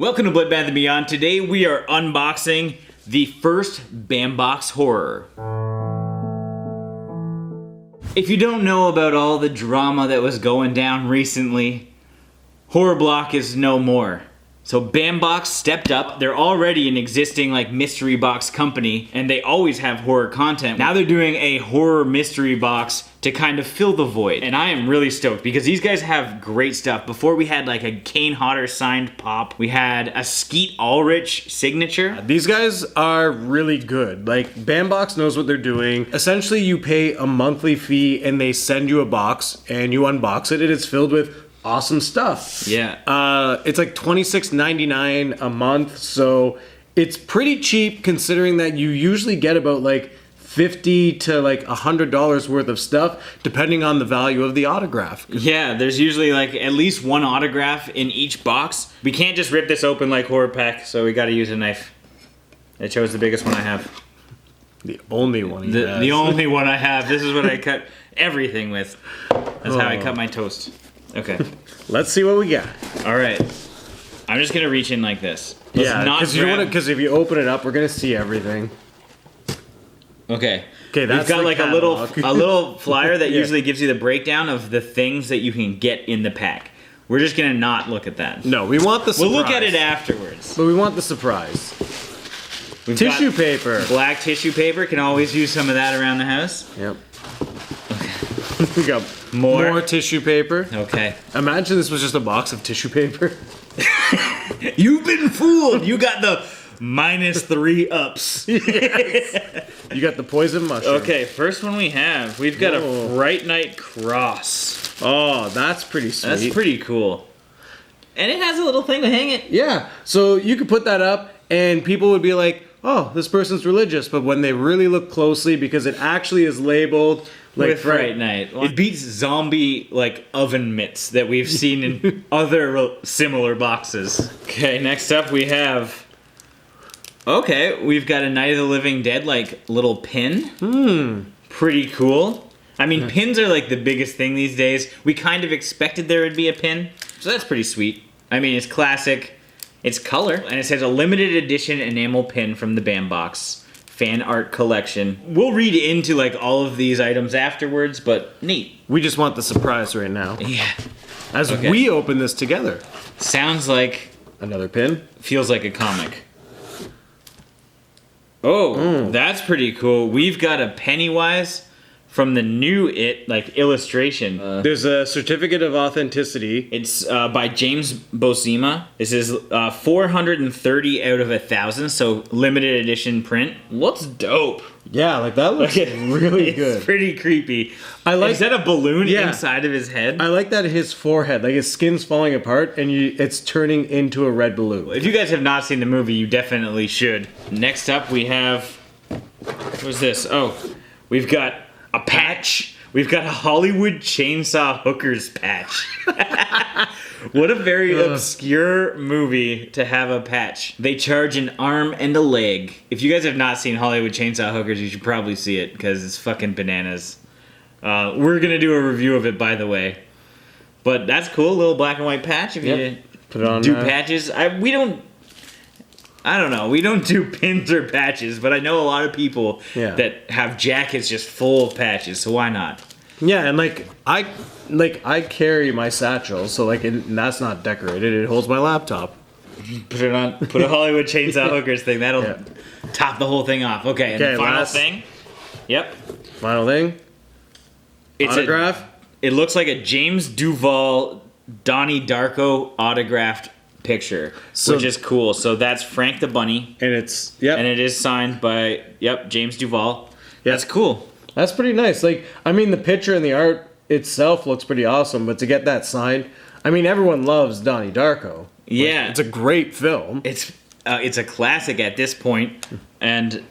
Welcome to Bloodbath and Beyond. Today we are unboxing the first Bambox horror. If you don't know about all the drama that was going down recently, Horror Block is no more. So Bambox stepped up. They're already an existing mystery box company and they always have horror content. Now they're doing a horror mystery box to kind of fill the void. And I am really stoked because these guys have great stuff. Before we had a Kane Hodder signed pop. We had a Skeet Ulrich signature. These guys are really good. Bambox knows what they're doing. Essentially you pay a monthly fee and they send you a box and you unbox it and it's filled with awesome stuff. Yeah. It's like $26.99 a month, so it's pretty cheap considering that you usually get about $50 to $100 worth of stuff depending on the value of the autograph. Yeah, there's usually at least one autograph in each box. We can't just rip this open like Horror Pack, so we gotta use a knife. I chose the biggest one I have. The only one he has. The only one I have. This is what I cut everything with. That's how I cut my toast. Okay. Let's see what we got. All right. I'm just gonna reach in like this. Because if you open it up, we're gonna see everything. Okay. Okay, that's We've got a little flyer that Yeah. usually gives you the breakdown of the things that you can get in the pack. We're just gonna not look at that. No, we want the surprise. We'll look at it afterwards. But we want the surprise. We've Tissue got paper. Black tissue paper. Can always use some of that around the house. Yep. We got More tissue paper. Okay. Imagine this was just a box of tissue paper. You've been fooled. You got the -3 ups. Yes. You got the poison mushroom. Okay, first one we've got a Fright Night cross. Oh, that's pretty sweet. That's pretty cool. And it has a little thing to hang it. Yeah, so you could put that up and people would be like, oh, this person's religious. But when they really look closely, because it actually is labeled with Fright Night. It beats zombie oven mitts that we've seen in other similar boxes. Okay, next up we have... Okay, we've got a Night of the Living Dead little pin. Pretty cool. I mean, pins are the biggest thing these days. We kind of expected there would be a pin, so that's pretty sweet. I mean, it's classic. It's color, and it says a limited edition enamel pin from the Bambox fan art collection. We'll read into all of these items afterwards, but neat. We just want the surprise right now. Yeah. As we open this together. Sounds like... Another pin? Feels like a comic. Oh, that's pretty cool. We've got a Pennywise from the new illustration. There's a certificate of authenticity. It's by James Bosima. This is 430 out of 1,000, so limited edition print. Looks dope. Yeah, that looks really good. It's pretty creepy. Is that a balloon inside of his head? I like that his forehead, his skin's falling apart and it's turning into a red balloon. If you guys have not seen the movie, you definitely should. Next up we have... What's this? Oh, we've got a patch. We've got a Hollywood Chainsaw Hookers patch. What a very obscure movie to have a patch. They charge an arm and a leg. If you guys have not seen Hollywood Chainsaw Hookers, you should probably see it because it's fucking bananas. We're gonna do a review of it, by the way. But that's cool, a little black and white patch. If you put it on patches, we don't do pins or patches, but I know a lot of people that have jackets just full of patches, so why not? Yeah, and I carry my satchel, so and that's not decorated. It holds my laptop. Put it on. Put a Hollywood Chainsaw Hookers thing. That'll top the whole thing off. Okay, and the final thing. Yep. Final thing. It's autograph. It looks like a James Duval, Donnie Darko autographed picture, which is cool. So that's Frank the Bunny, and it's and it is signed by James Duval. That's cool. That's pretty nice. I mean, the picture and the art itself looks pretty awesome, but to get that signed, I mean, everyone loves Donnie Darko. Yeah, it's a great film. It's a classic at this point, and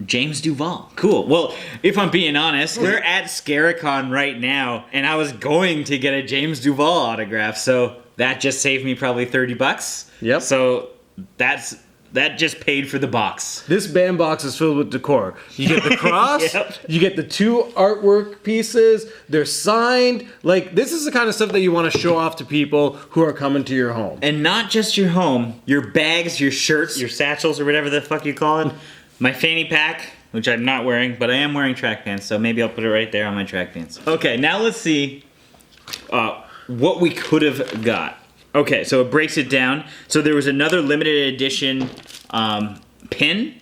James Duval. Cool. Well, if I'm being honest, we're at Scaricon right now, and I was going to get a James Duval autograph, so that just saved me probably $30. Yep. So that's That just paid for the box. This BAM box is filled with decor. You get the cross, Yep. you get the 2 artwork pieces, they're signed. Like, this is the kind of stuff that you want to show off to people who are coming to your home. And not just your home, your bags, your shirts, your satchels, or whatever the fuck you call it. My fanny pack, which I'm not wearing, but I am wearing track pants, so maybe I'll put it right there on my track pants. Okay, now let's see what we could have got. Okay, so it breaks it down. So there was another limited edition pin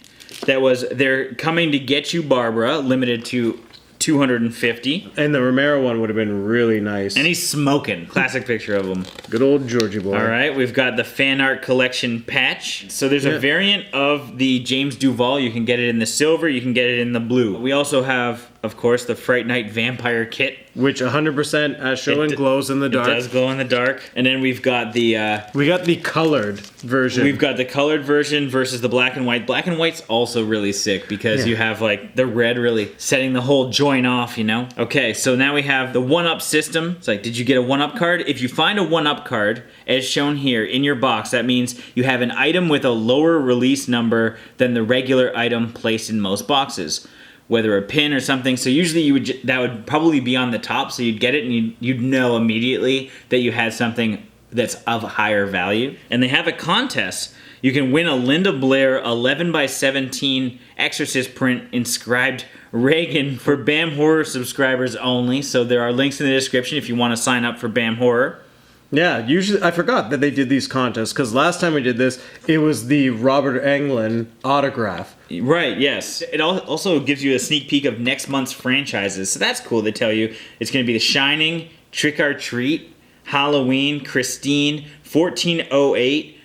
that was, they're coming to get you Barbara, limited to 250. And the Romero one would have been really nice. And he's smoking. Classic picture of him. Good old Georgie boy. All right, we've got the fan art collection patch. So there's a variant of the James Duval. You can get it in the silver, you can get it in the blue. We also have, of course, the Fright Night vampire kit. Which 100% as shown glows in the dark. It does glow in the dark. And then we've got the... we got the colored version. We've got the colored version versus the black and white. Black and white's also really sick because you have like the red really setting the whole joint off, you know? Okay, so now we have the 1-up system. It's like, did you get a 1-up card? If you find a 1-up card, as shown here in your box, that means you have an item with a lower release number than the regular item placed in most boxes. Whether a pin or something, so usually you would that would probably be on the top, so you'd get it and you'd know immediately that you had something that's of higher value. And they have a contest. You can win a Linda Blair 11x17 Exorcist print inscribed Reagan for BAM Horror subscribers only. So there are links in the description if you want to sign up for BAM Horror. Yeah, usually I forgot that they did these contests because last time we did this, it was the Robert Englund autograph. Right, yes. It also gives you a sneak peek of next month's franchises, so that's cool. They tell you it's going to be The Shining, Trick or Treat, Halloween, Christine, 1408,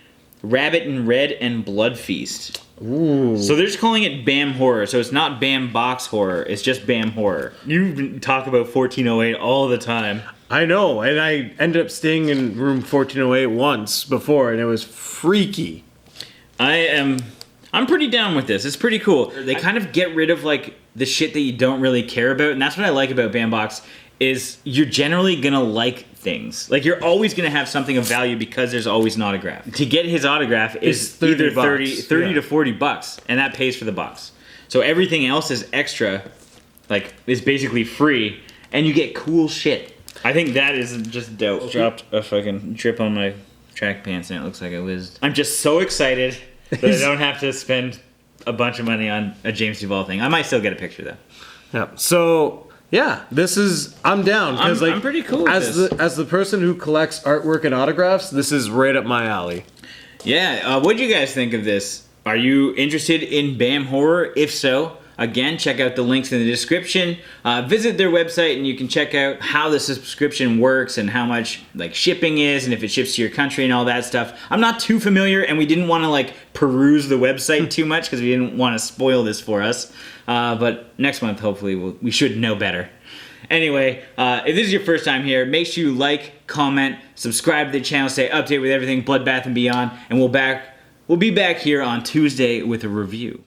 Rabbit in Red, and Blood Feast. Ooh. So they're just calling it BAM Horror, so it's not BAM Box Horror, it's just BAM Horror. You talk about 1408 all the time. I know, and I ended up staying in room 1408 once before, and it was freaky. I'm pretty down with this. It's pretty cool. They kind of get rid of like the shit that you don't really care about, and that's what I like about BAM Box is you're generally gonna like things. Like you're always gonna have something of value because there's always an autograph. To get his autograph is either 30 to 40 bucks, and that pays for the box. So everything else is extra, like is basically free, and you get cool shit. I think that is just dope. Dropped a fucking drip on my track pants and it looks like I whizzed. I'm just so excited that I don't have to spend a bunch of money on a James Duval thing. I might still get a picture though. Yeah. So yeah, this is I'm down because I'm pretty cool with as the person who collects artwork and autographs, this is right up my alley. Yeah. What do you guys think of this? Are you interested in BAM Horror? If so, again, check out the links in the description. Visit their website and you can check out how the subscription works and how much like shipping is and if it ships to your country and all that stuff. I'm not too familiar and we didn't want to like peruse the website too much because we didn't want to spoil this for us. But next month, hopefully, we should know better. Anyway, if this is your first time here, make sure you like, comment, subscribe to the channel, stay updated with everything Bloodbath and beyond, and we'll be back here on Tuesday with a review.